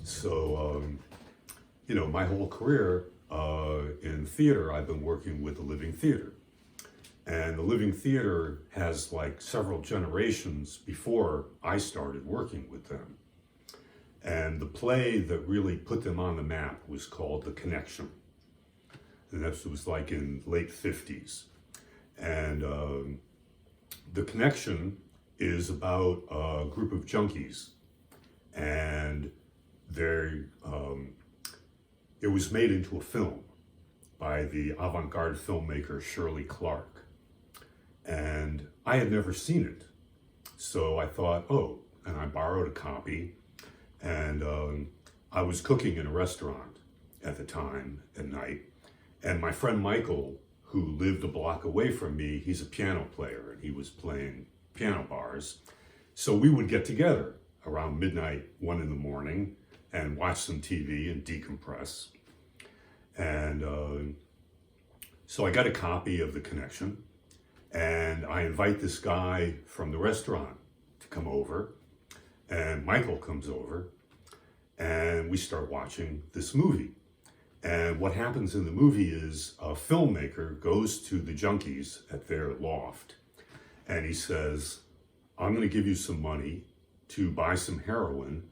So, my whole career in theater, I've been working with the Living Theater. And the Living Theater has like several generations before I started working with them. And the play that really put them on the map was called The Connection. And that was like in late 50s. And The Connection is about a group of junkies. And it was made into a film by the avant-garde filmmaker Shirley Clark. And I had never seen it. So I thought, and I borrowed a copy. And I was cooking in a restaurant at the time at night. And my friend Michael, who lived a block away from me, he's a piano player and he was playing piano bars. So we would get together around midnight, 1 in the morning, and watch some TV and decompress. And so I got a copy of The Connection, and I invite this guy from the restaurant to come over, and Michael comes over, and we start watching this movie. And what happens in the movie is a filmmaker goes to the junkies at their loft, and he says, I'm going to give you some money to buy some heroin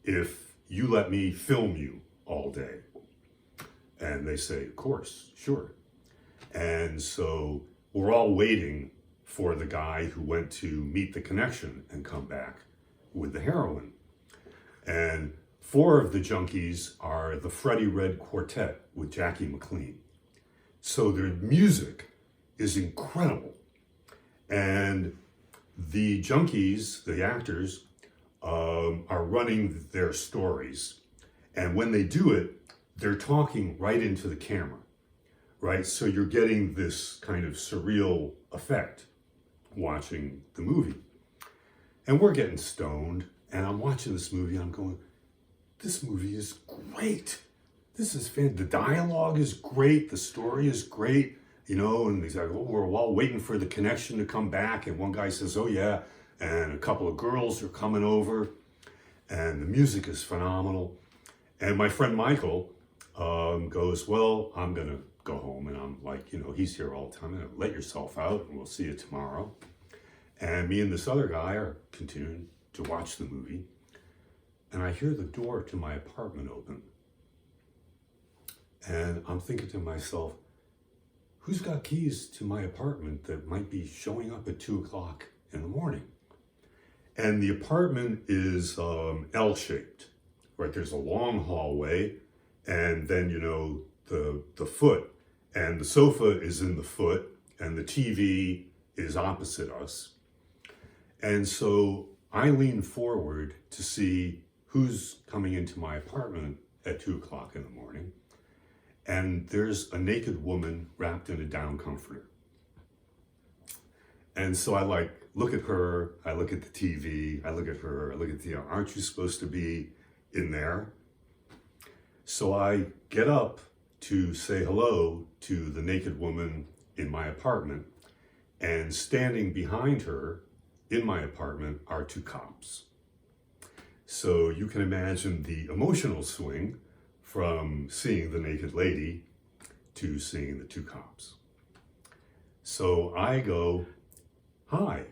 if you let me film you all day. And they say, of course, sure. And so we're all waiting for the guy who went to meet The Connection and come back with the heroin. And 4 of the junkies are the Freddie Red Quartet with Jackie McLean. So their music is incredible. And the junkies, the actors, are running their stories. And when they do it, they're talking right into the camera, right? So you're getting this kind of surreal effect watching the movie. And we're getting stoned, and I'm watching this movie, and I'm going, this movie is great. This is fantastic. The dialogue is great. The story is great. And he's like, we're all waiting for The Connection to come back. And one guy says, oh yeah. And a couple of girls are coming over. And the music is phenomenal. And my friend Michael goes, well, I'm going to go home. And I'm like, he's here all the time. Let yourself out and we'll see you tomorrow. And me and this other guy are continuing to watch the movie. And I hear the door to my apartment open. And I'm thinking to myself, who's got keys to my apartment that might be showing up at 2 o'clock in the morning? And the apartment is L-shaped, right? There's a long hallway, and then, the foot, and the sofa is in the foot, and the TV is opposite us. And so I lean forward to see who's coming into my apartment at 2 o'clock in the morning. And there's a naked woman wrapped in a down comforter. And so I look at her, I look at the TV, I look at her, I look at the, aren't you supposed to be in there? So I get up to say hello to the naked woman in my apartment, and standing behind her in my apartment are 2 cops. So you can imagine the emotional swing from seeing the naked lady to seeing the 2 cops. So I go, hi.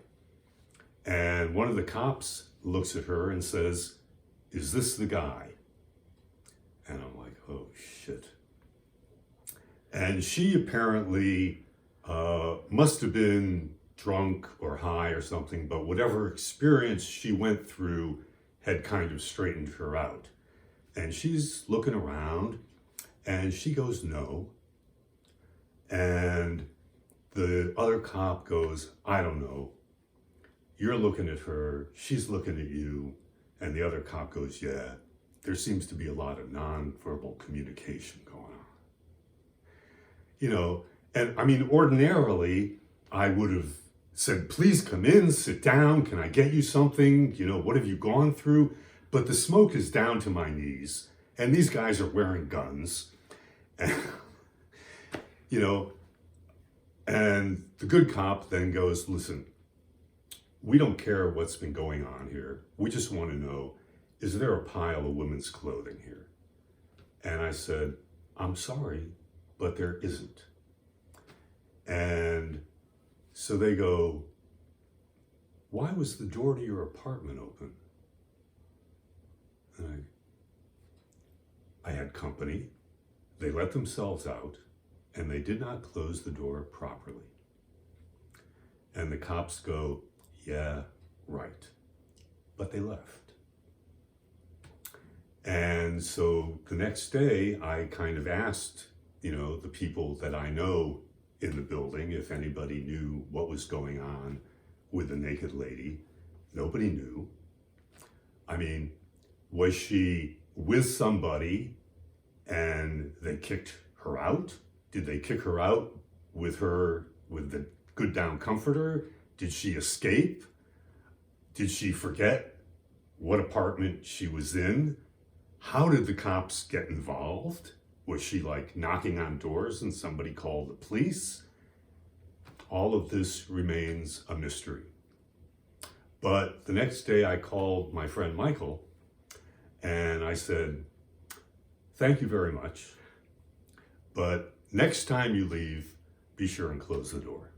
And one of the cops looks at her and says, is this the guy? And I'm like, oh shit. And she apparently must have been drunk or high or something, but whatever experience she went through had kind of straightened her out. And she's looking around and she goes, no. And the other cop goes, I don't know. You're looking at her, she's looking at you. And the other cop goes, yeah, there seems to be a lot of nonverbal communication going on. And I mean, ordinarily, I would have said, please come in, sit down. Can I get you something? What have you gone through? But the smoke is down to my knees, and these guys are wearing guns, and, and the good cop then goes, listen, we don't care what's been going on here. We just want to know, is there a pile of women's clothing here? And I said, I'm sorry, but there isn't. And so they go, why was the door to your apartment open? And I had company. They let themselves out, and they did not close the door properly. And the cops go, yeah, right. But they left. And so the next day, I kind of asked, the people that I know in the building if anybody knew what was going on with the naked lady. Nobody knew. I mean, was she with somebody and they kicked her out? Did they kick her out with the good down comforter? Did she escape? Did she forget what apartment she was in? How did the cops get involved? Was she like knocking on doors and somebody called the police? All of this remains a mystery. But the next day I called my friend Michael and I said, thank you very much, but next time you leave, be sure and close the door.